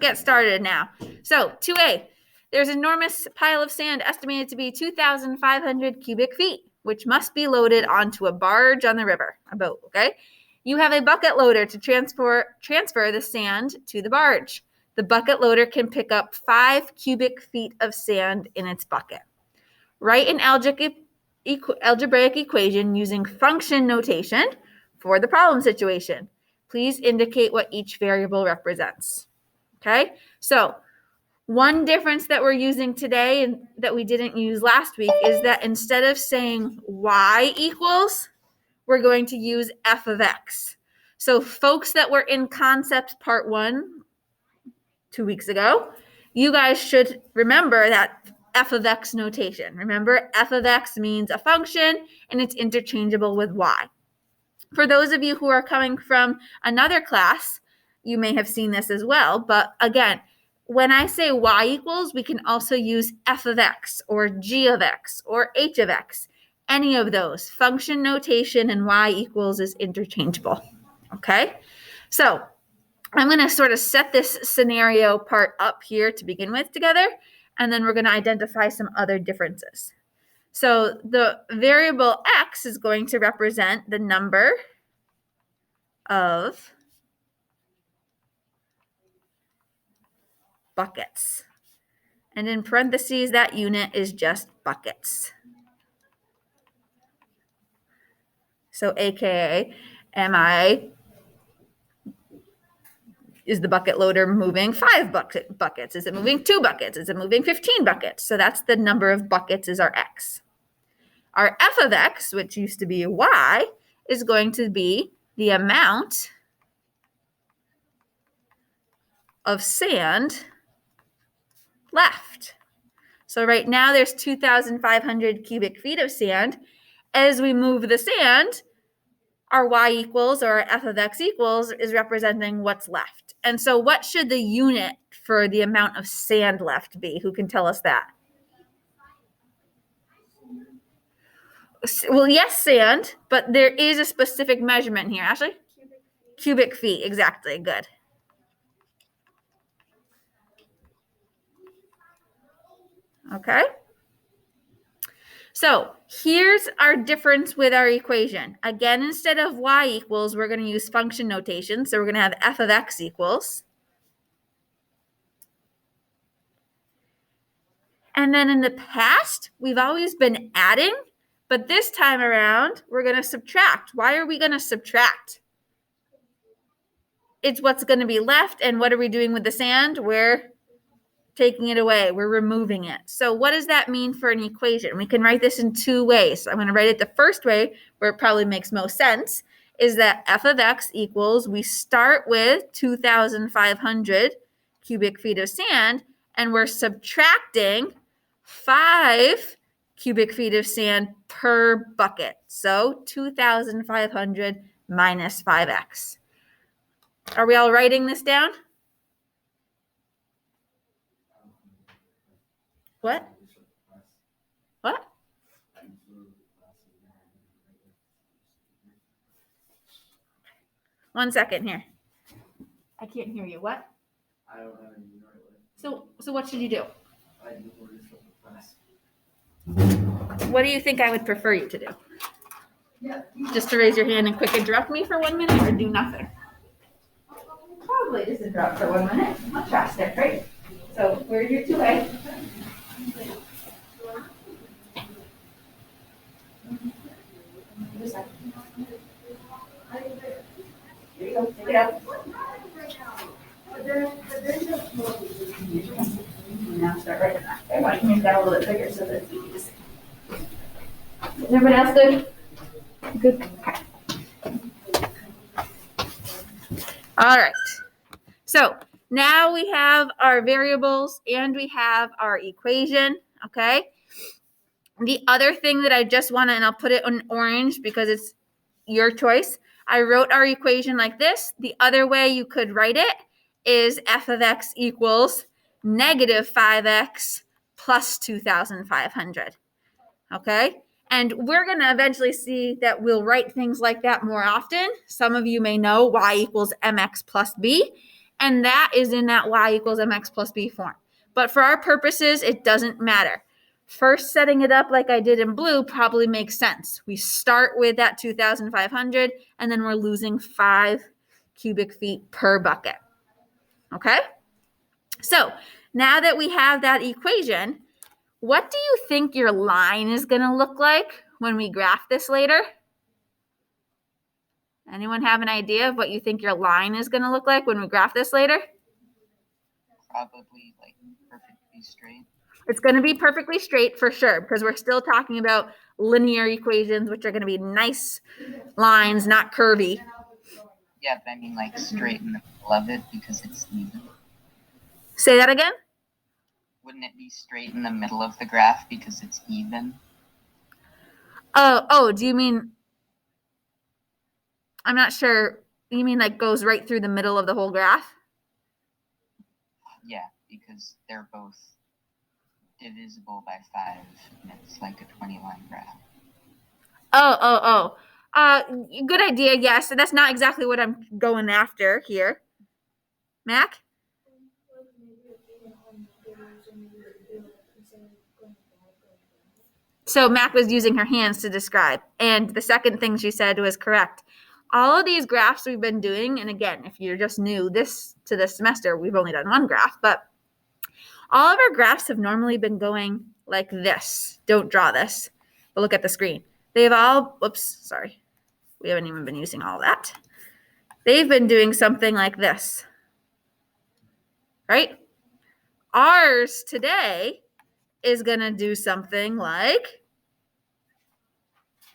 get started now. So 2A, there's an enormous pile of sand estimated to be 2,500 cubic feet, which must be loaded onto a barge on the river, a boat, okay? You have a bucket loader to transfer the sand to the barge. The bucket loader can pick up 5 cubic feet of sand in its bucket. Write an algebraic equation using function notation for the problem situation. Please indicate what each variable represents. Okay, so one difference that we're using today and that we didn't use last week is that instead of saying y equals, we're going to use f of x. So folks that were in concepts part 1 2 weeks ago, you guys should remember that f of x notation. Remember, f of x means a function and it's interchangeable with y. For those of you who are coming from another class, you may have seen this as well, but again, when I say y equals, we can also use f of x or g of x or h of x. Any of those. Function notation and y equals is interchangeable. Okay? So I'm going to sort of set this scenario part up here to begin with together, and then we're going to identify some other differences. So the variable x is going to represent the number of buckets. And in parentheses, that unit is just buckets. So AKA, is the bucket loader moving 5 buckets? Is it moving 2 buckets? Is it moving 15 buckets? So that's the number of buckets is our x. Our f of x, which used to be y, is going to be the amount of sand left. So right now there's 2,500 cubic feet of sand. As we move the sand, our y equals or our f of x equals is representing what's left. And so what should the unit for the amount of sand left be? Who can tell us that? Well, yes, sand, but there is a specific measurement here. Ashley? Cubic feet, exactly. Good. Okay. So here's our difference with our equation. Again, instead of y equals, we're going to use function notation. So we're going to have f of x equals. And then in the past, we've always been adding, but this time around, we're going to subtract. Why are we going to subtract? It's what's going to be left. And what are we doing with the sand? We're taking it away. We're removing it. So what does that mean for an equation? We can write this in 2 ways. So I'm going to write it the first way, where it probably makes most sense, is that f of x equals, we start with 2,500 cubic feet of sand, and we're subtracting 5 cubic feet of sand per bucket. So 2,500 minus 5x. Are we all writing this down? What? What? One second here. I can't hear you. What? I don't have any right way. So what should you do? I do orders for the class. What do you think I would prefer you to do? Yeah. Just to raise your hand and quick interrupt me for 1 minute, or do nothing? Probably just interrupt for 1 minute. Much faster, right? So where's your 2A? Here you go. Take it out. Now start writing that. Okay, why don't you make that a little bit bigger so that it's easy to see? Is everybody else good? Good. Okay. All right. So now we have our variables and we have our equation. Okay. The other thing that I just want to, and I'll put it in orange because it's your choice. I wrote our equation like this. The other way you could write it is f of x equals negative 5x plus 2,500. Okay? And we're going to eventually see that we'll write things like that more often. Some of you may know y equals mx plus b. And that is in that y equals mx plus b form. But for our purposes, it doesn't matter. First, setting it up like I did in blue probably makes sense. We start with that 2,500, and then we're losing 5 cubic feet per bucket. Okay? So now that we have that equation, what do you think your line is going to look like when we graph this later? Anyone have an idea of what you think your line is going to look like when we graph this later? Probably like perfectly straight. It's going to be perfectly straight for sure, because we're still talking about linear equations, which are going to be nice lines, not curvy. Yeah, but I mean like straight in the middle of it because it's even. Say that again? Wouldn't it be straight in the middle of the graph because it's even? Oh, do you mean, I'm not sure, you mean like goes right through the middle of the whole graph? Yeah, because they're both divisible by 5, and it's like a 20-line graph. Oh. Good idea, yes. So that's not exactly what I'm going after here. Mac? So Mac was using her hands to describe. And the second thing she said was correct. All of these graphs we've been doing, and again, if you're just new to this semester, we've only done one graph, but all of our graphs have normally been going like this. Don't draw this, but look at the screen. They've all, whoops, sorry. We haven't even been using all that. They've been doing something like this, right? Ours today is going to do something like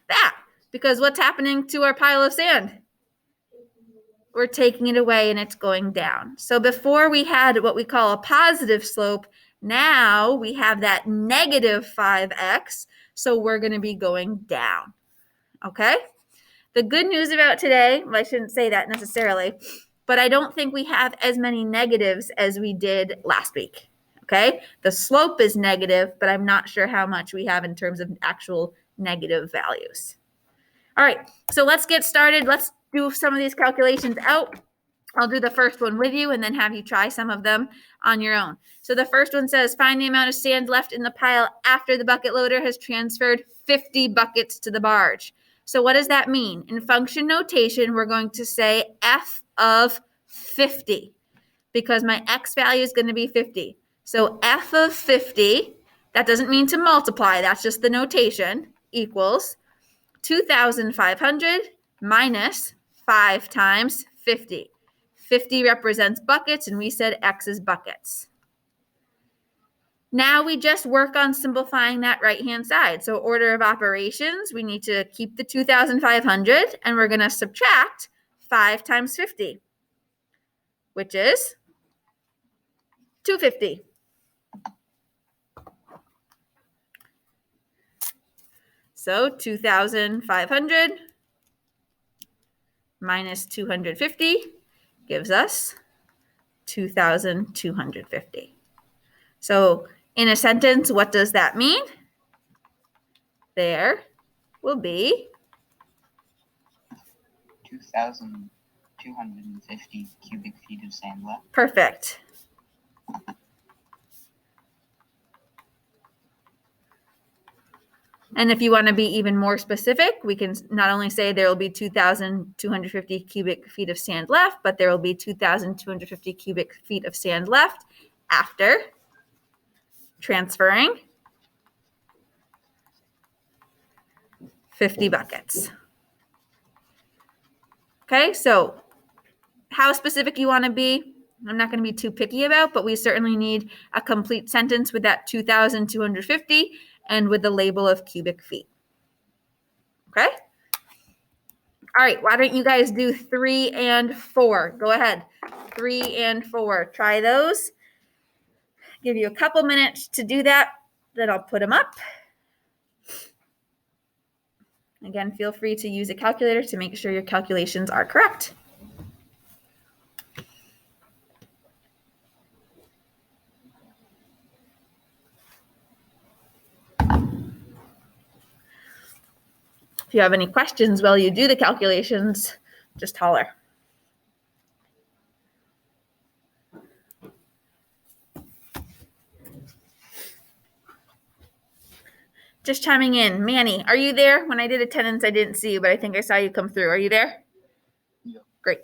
that, because what's happening to our pile of sand? We're taking it away and it's going down. So before we had what we call a positive slope, now we have that negative 5x, so we're going to be going down, okay? The good news about today, well, I shouldn't say that necessarily, but I don't think we have as many negatives as we did last week, okay? The slope is negative, but I'm not sure how much we have in terms of actual negative values. All right, so let's get started. Let's do some of these calculations out. I'll do the first one with you and then have you try some of them on your own. So the first one says, find the amount of sand left in the pile after the bucket loader has transferred 50 buckets to the barge. So what does that mean? In function notation, we're going to say f of 50 because my x value is going to be 50. So f of 50, that doesn't mean to multiply, that's just the notation, equals 2,500 minus 5 times 50. 50 represents buckets, and we said x is buckets. Now we just work on simplifying that right-hand side. So order of operations, we need to keep the 2,500, and we're going to subtract 5 times 50, which is 250. So 2,500 minus 250 gives us 2,250. So in a sentence, what does that mean? There will be 2,250 cubic feet of sand left. Perfect. And if you want to be even more specific, we can not only say there will be 2,250 cubic feet of sand left, but there will be 2,250 cubic feet of sand left after transferring 50 buckets. Okay, so how specific you want to be, I'm not going to be too picky about, but we certainly need a complete sentence with that 2,250 and with the label of cubic feet. Okay? All right, why don't you guys do 3 and 4? Go ahead. 3 and 4. Try those. Give you a couple minutes to do that. Then I'll put them up. Again, feel free to use a calculator to make sure your calculations are correct. If you have any questions while you do the calculations, just holler. just chiming in. Manny, are you there? When I did attendance, I didn't see you, but I think I saw you come through. Are you there? Yep. Great.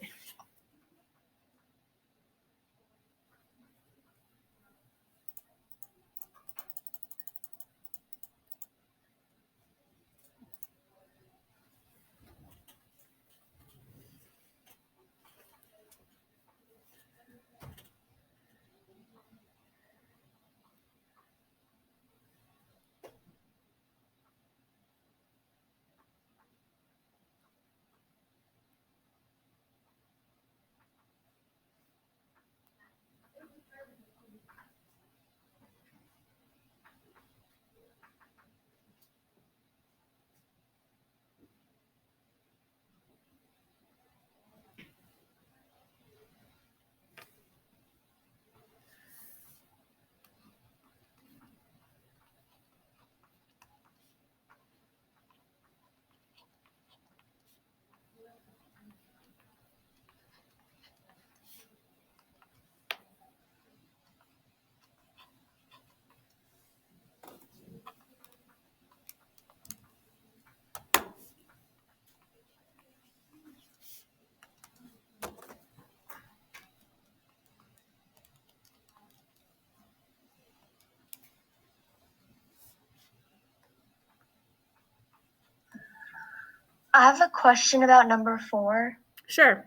I have a question about number 4. Sure.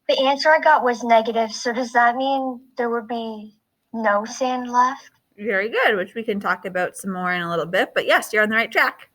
The answer I got was negative, so does that mean there would be no sand left? Very good, which we can talk about some more in a little bit. But yes, you're on the right track.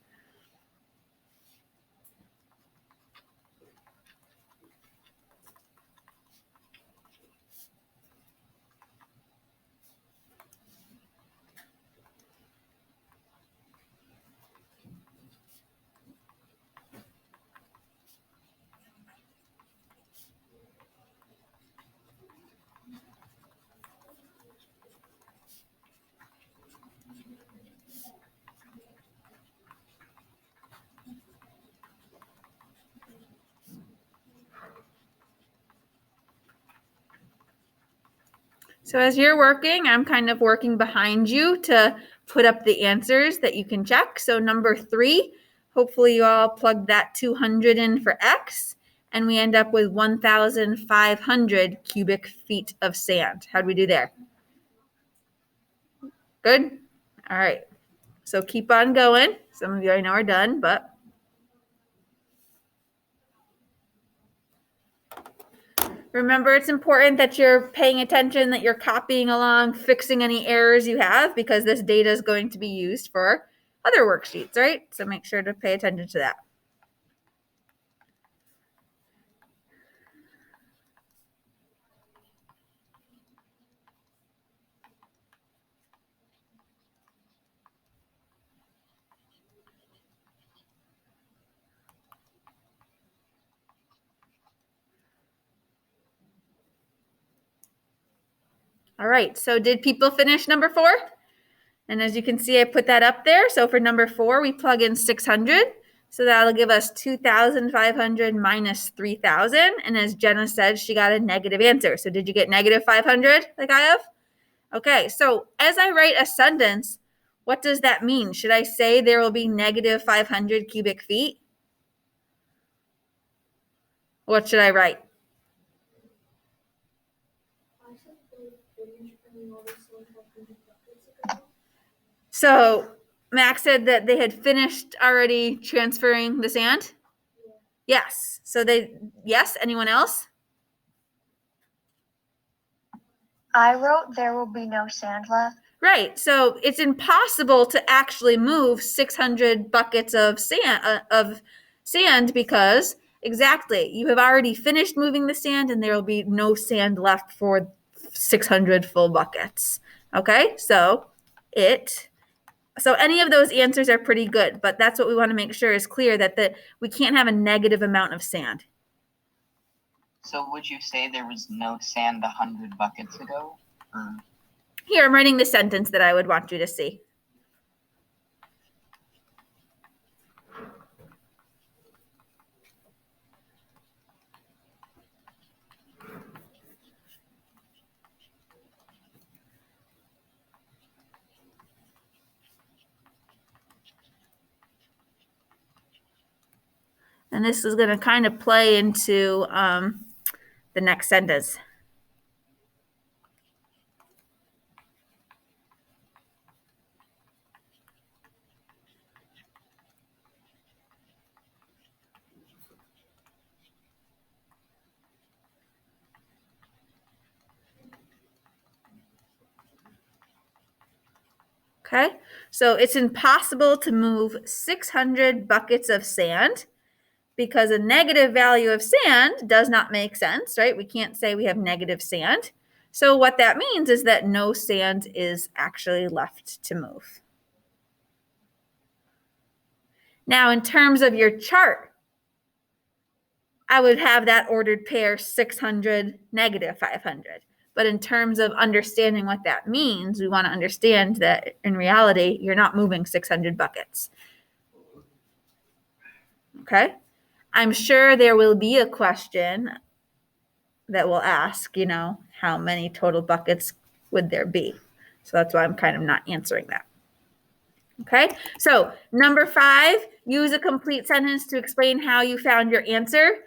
So as you're working, I'm kind of working behind you to put up the answers that you can check. So number 3, hopefully you all plugged that 200 in for X, and we end up with 1,500 cubic feet of sand. How'd we do there? Good? All right. So keep on going. Some of you I know are done, but remember, it's important that you're paying attention, that you're copying along, fixing any errors you have, because this data is going to be used for other worksheets, right? So make sure to pay attention to that. All right, so did people finish number 4? And as you can see, I put that up there. So for number 4, we plug in 600. So that'll give us 2,500 minus 3,000. And as Jenna said, she got a negative answer. So did you get negative 500 like I have? Okay, so as I write a sentence, what does that mean? Should I say there will be negative 500 cubic feet? What should I write? So Max said that they had finished already transferring the sand? Yes. So yes, anyone else? I wrote there will be no sand left. Right. So it's impossible to actually move 600 buckets of sand because exactly, you have already finished moving the sand and there will be no sand left for 600 full buckets. Okay? So any of those answers are pretty good, but that's what we want to make sure is clear, that we can't have a negative amount of sand. So would you say there was no sand 100 buckets ago? Here, I'm writing the sentence that I would want you to see. And this is going to kind of play into the next sentence. Okay, so it's impossible to move 600 buckets of sand because a negative value of sand does not make sense, right? We can't say we have negative sand. So what that means is that no sand is actually left to move. Now, in terms of your chart, I would have that ordered pair 600, negative 500. But in terms of understanding what that means, we want to understand that in reality, you're not moving 600 buckets. Okay? I'm sure there will be a question that will ask, how many total buckets would there be? So that's why I'm kind of not answering that. Okay? So number 5, use a complete sentence to explain how you found your answer.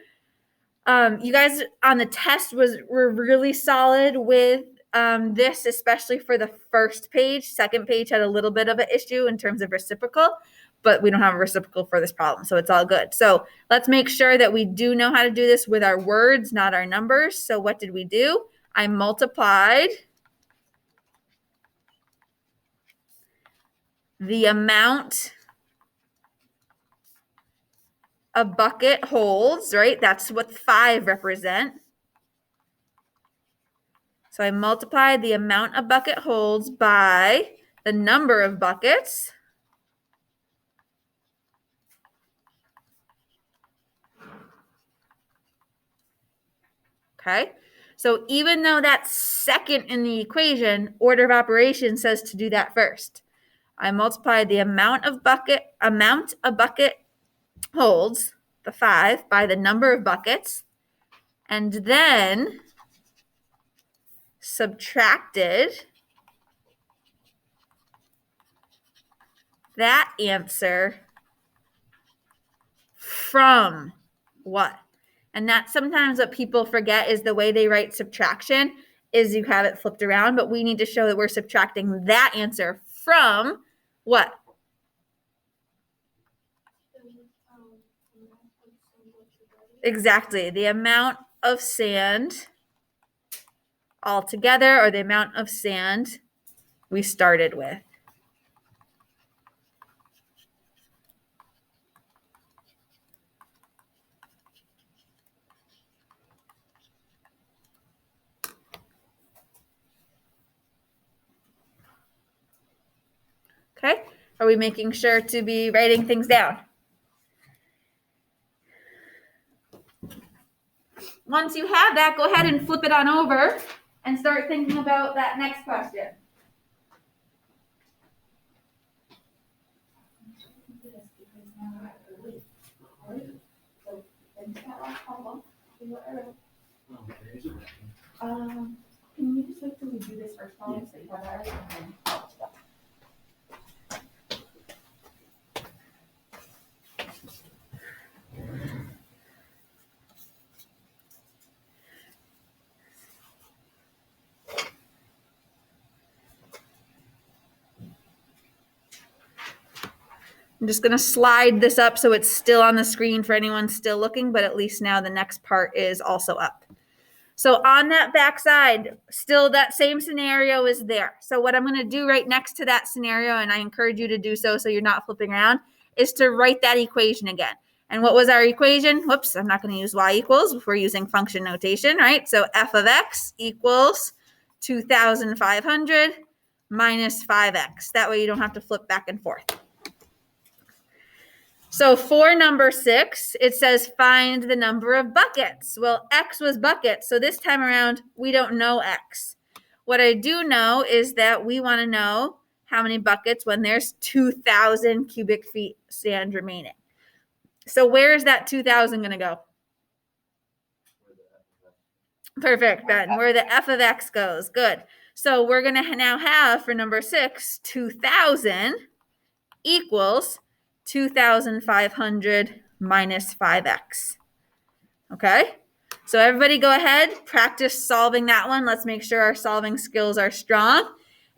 You guys on the test were really solid with this, especially for the first page. Second page had a little bit of an issue in terms of reciprocal, but we don't have a reciprocal for this problem, so it's all good. So let's make sure that we do know how to do this with our words, not our numbers. So what did we do? I multiplied the amount a bucket holds, right? That's what 5 represent. So I multiplied the amount a bucket holds by the number of buckets. Okay, so even though that's second in the equation, order of operations says to do that first. I multiplied the amount a bucket holds, the 5, by the number of buckets, and then subtracted that answer from what? And that's sometimes what people forget is the way they write subtraction is you have it flipped around, but we need to show that we're subtracting that answer from what? Exactly, the amount of sand altogether, or the amount of sand we started with. Okay, are we making sure to be writing things down? Once you have that, go ahead and flip it on over and start thinking about that next question. Can you just wait till we do this first problem so you have that? I'm just going to slide this up so it's still on the screen for anyone still looking, but at least now the next part is also up. So on that back side, still that same scenario is there. So what I'm going to do right next to that scenario, and I encourage you to do so you're not flipping around, is to write that equation again. And what was our equation? Whoops, I'm not going to use y equals if we're using function notation, right? So f of x equals 2,500 minus 5x. That way you don't have to flip back and forth. So for number 6, it says find the number of buckets. Well, x was buckets, so this time around, we don't know x. What I do know is that we want to know how many buckets when there's 2,000 cubic feet sand remaining. So where is that 2,000 going to go? Perfect, Ben. Where the f of x goes. Good. So we're going to now have, for number 6, 2,000 equals 2,500 minus 5x. Okay? So everybody go ahead, practice solving that one. Let's make sure our solving skills are strong.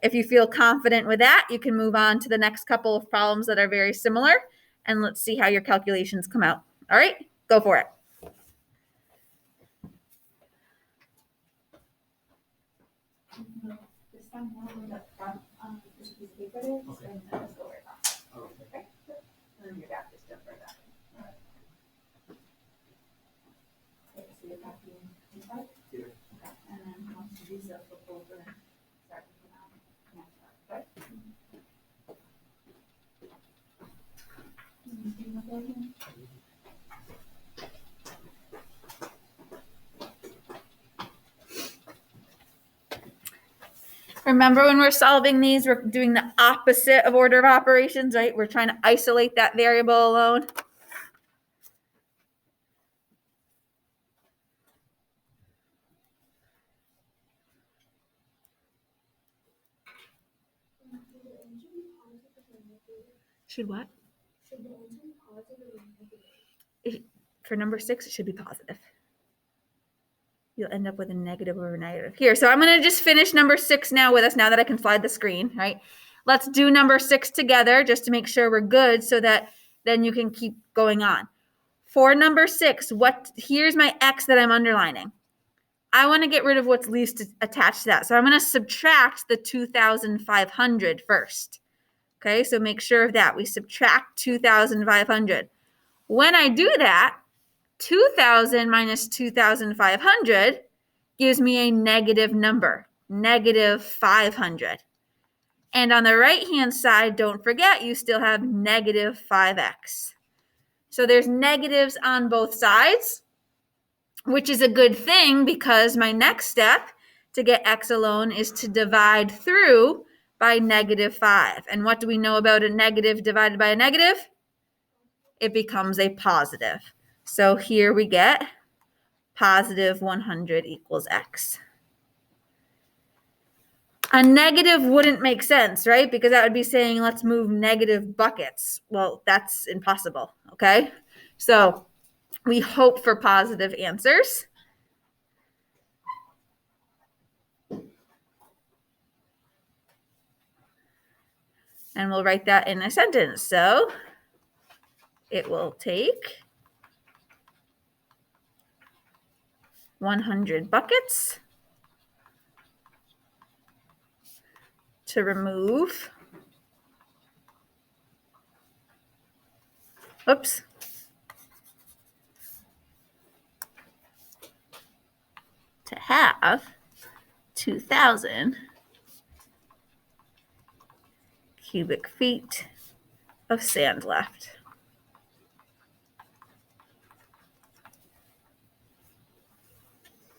If you feel confident with that, you can move on to the next couple of problems that are very similar, and let's see how your calculations come out. All right, go for it. This time we'll look up front this piece of paper there, just and let's go right back. Okay? And then your back just jump right back. Okay, so you're copying inside? Yeah. Okay, and then once you do so, flip over and start with the next part, okay? Remember when we're solving these, we're doing the opposite of order of operations, right? We're trying to isolate that variable alone. Should what? For number 6, it should be positive. You'll end up with a negative over negative. Here, so I'm going to just finish number 6 now with us, now that I can slide the screen, right? Let's do number 6 together just to make sure we're good so that then you can keep going on. For number 6, here's my x that I'm underlining. I want to get rid of what's least attached to that. So I'm going to subtract the 2,500 first. Okay, so make sure of that. We subtract 2,500. When I do that, 2,000 minus 2,500 gives me a negative number, negative 500. And on the right-hand side, don't forget, you still have negative 5x. So there's negatives on both sides, which is a good thing because my next step to get x alone is to divide through by negative 5. And what do we know about a negative divided by a negative? It becomes a positive. So here we get positive 100 equals x. A negative wouldn't make sense, right? Because that would be saying let's move negative buckets. Well, that's impossible, okay? So we hope for positive answers. And we'll write that in a sentence. So it will take 100 buckets to remove, to have 2,000 cubic feet of sand left.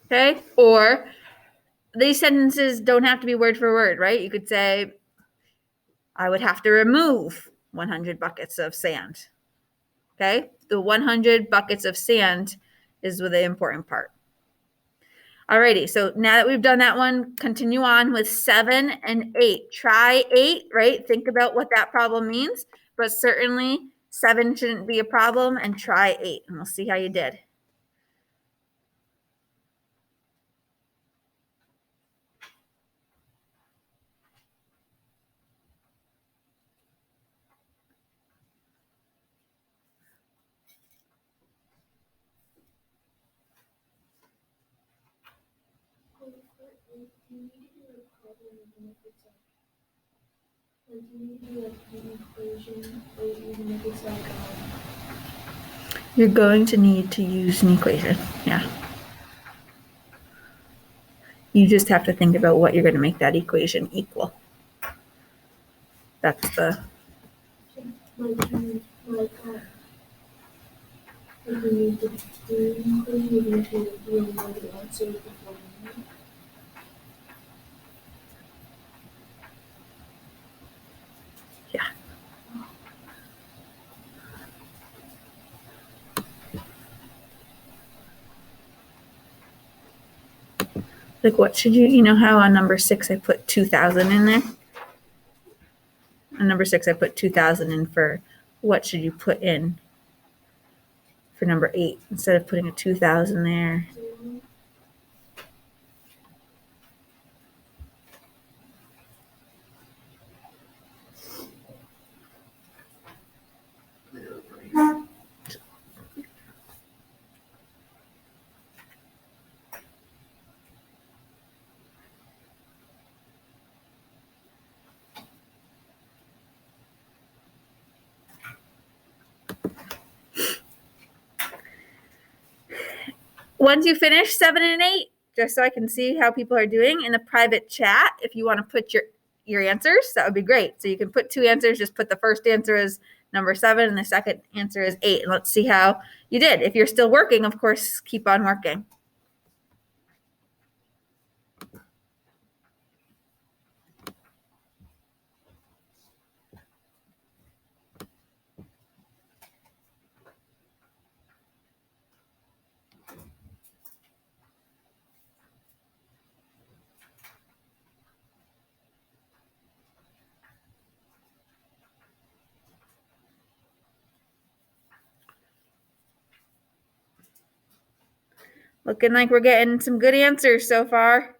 Okay, or these sentences don't have to be word for word, right? You could say, I would have to remove 100 buckets of sand. Okay, the 100 buckets of sand is the important part. Alrighty, so now that we've done that one, continue on with 7 and 8. Try 8, right? Think about what that problem means, but certainly 7 shouldn't be a problem, and try 8, and we'll see how you did. You're going to need to use an equation, yeah. You just have to think about what you're going to make that equation equal. That's the... Yeah. Like what should you know how on number 6 I put 2,000 in there? On number 6 I put 2,000 in for what should you put in for number 8 instead of putting a 2,000 there. Once you finish 7 and 8, just so I can see how people are doing in the private chat, if you want to put your answers, that would be great. So you can put 2 answers, just put the first answer as number 7 and the second answer is 8. And let's see how you did. If you're still working, of course, keep on working. Looking like we're getting some good answers so far.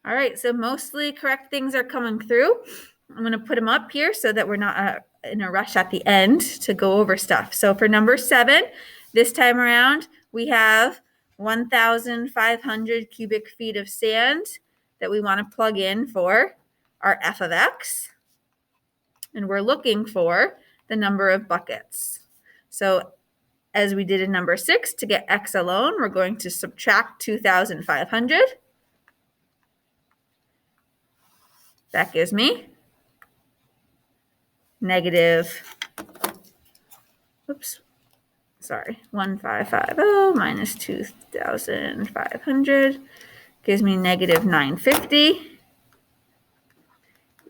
All right, so mostly correct things are coming through. I'm going to put them up here so that we're not in a rush at the end to go over stuff. So for number 7, this time around, we have 1,500 cubic feet of sand that we want to plug in for our f of x. And we're looking for the number of buckets. So as we did in number 6, to get x alone, we're going to subtract 2,500. That gives me negative, 1,550 minus 2,500 gives me negative 950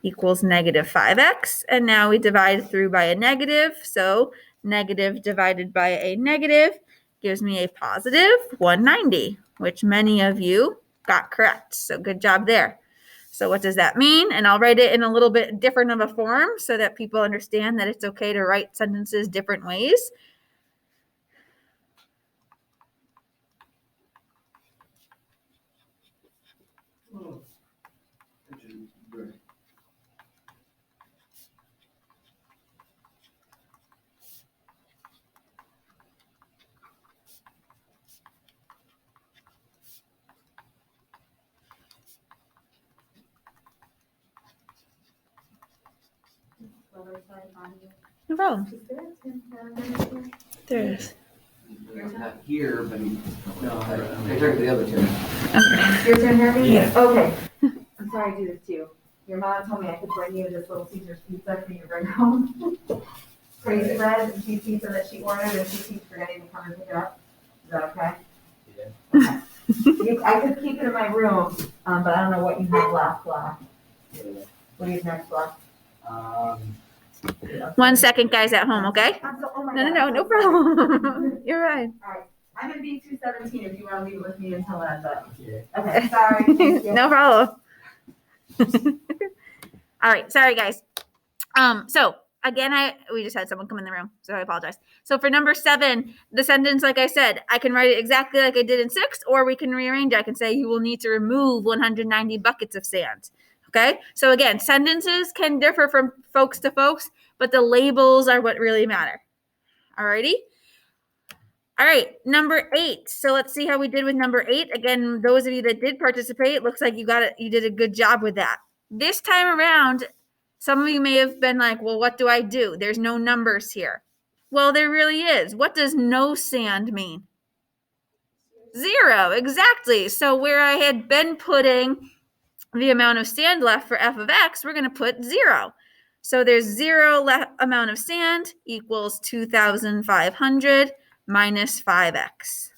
equals negative 5x. And now we divide through by a negative. So negative divided by a negative gives me a positive 190, which many of you got correct. So good job there. So what does that mean? And I'll write it in a little bit different of a form so that people understand that it's okay to write sentences different ways. No problem. There it is. Not here, but no, I turned to the other chair. Your turn, Herbie? Yeah. Okay. I'm sorry to do this to you. Your mom told me I could bring you this Little Caesar's pizza for you to bring home. Crazy bread and cheese pizza that she ordered, and she keeps forgetting to come and pick it up. Is that okay? Yeah. Okay. I could keep it in my room, but I don't know what you have left. What do you have next left? 1 second, guys at home, okay? Oh my No God. problem. You're right. All right. I'm in B217 if you want to leave it with me until then, but. Yeah. Okay, sorry. Thank you. No problem. All right, sorry guys. So again, we just had someone come in the room, so I apologize. So for number 7, the sentence, like I said, I can write it exactly like I did in 6, or we can rearrange. I can say you will need to remove 190 buckets of sand. Okay, so again, sentences can differ from folks to folks, but the labels are what really matter. Alrighty. All right, number 8. So let's see how we did with number 8. Again, those of you that did participate, looks like you got it. You did a good job with that. This time around, some of you may have been like, well, what do I do? There's no numbers here. Well, there really is. What does no sand mean? 0, exactly. So where I had been putting the amount of sand left for f of x, we're going to put 0. So there's 0 amount of sand equals 2,500 minus 5x.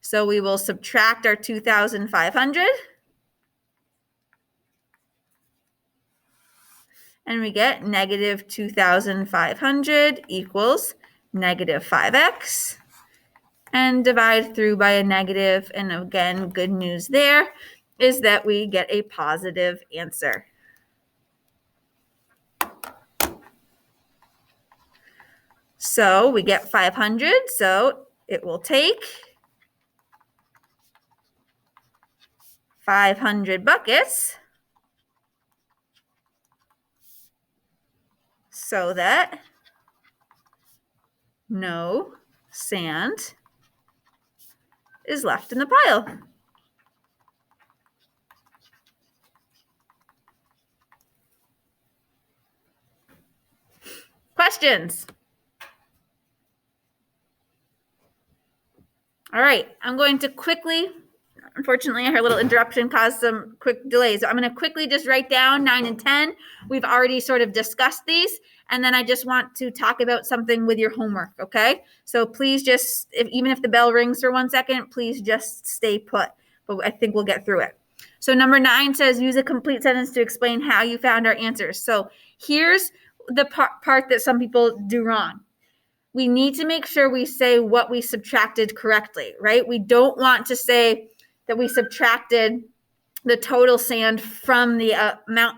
So we will subtract our 2,500. And we get negative 2,500 equals negative 5x. And divide through by a negative. And again, good news there is that we get a positive answer. So we get 500. So it will take 500 buckets so that no sand is left in the pile. Questions? All right, I'm going to quickly, unfortunately, our little interruption caused some quick delays. So I'm going to quickly just write down 9 and 10. We've already sort of discussed these, and then I just want to talk about something with your homework, okay? So please just, even if the bell rings for 1 second, please just stay put, but I think we'll get through it. So number 9 says, use a complete sentence to explain how you found our answers. So here's the part that some people do wrong. We need to make sure we say what we subtracted correctly, right? We don't want to say that we subtracted the total sand from the amount.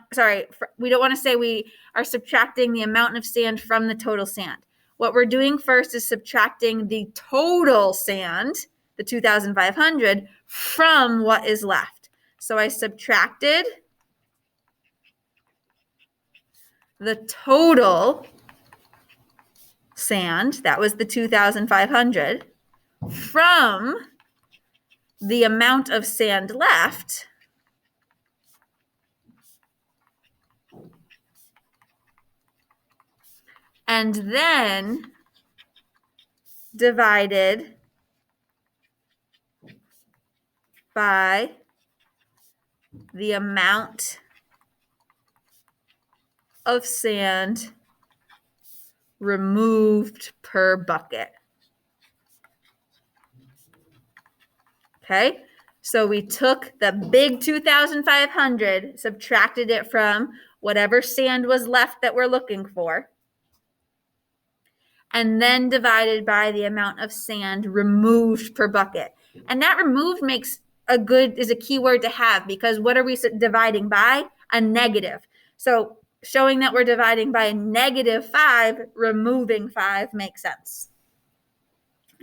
We don't want to say we are subtracting the amount of sand from the total sand. What we're doing first is subtracting the total sand, the 2,500, from what is left. So I subtracted the total sand, that was the 2,500, from the amount of sand left, and then divided by the amount of sand removed per bucket. Okay, so we took the big 2,500, subtracted it from whatever sand was left that we're looking for, and then divided by the amount of sand removed per bucket. And that removed is a key word to have, because what are we dividing by? A negative. So showing that we're dividing by a negative 5, removing 5 makes sense.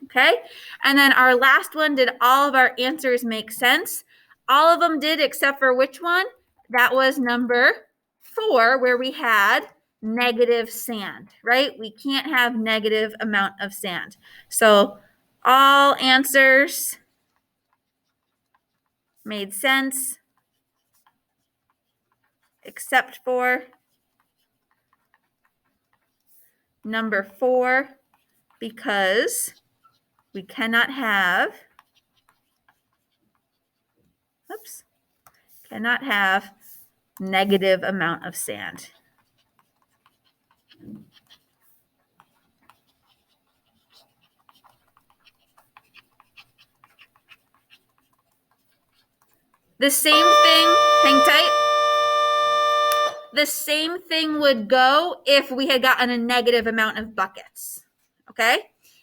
Okay, and then our last one, did all of our answers make sense? All of them did, except for which one? That was number 4, where we had negative sand, right? We can't have negative amount of sand. So all answers made sense, except for number 4, because we cannot have, negative amount of sand. The same thing, hang tight. The same thing would go if we had gotten a negative amount of buckets, okay?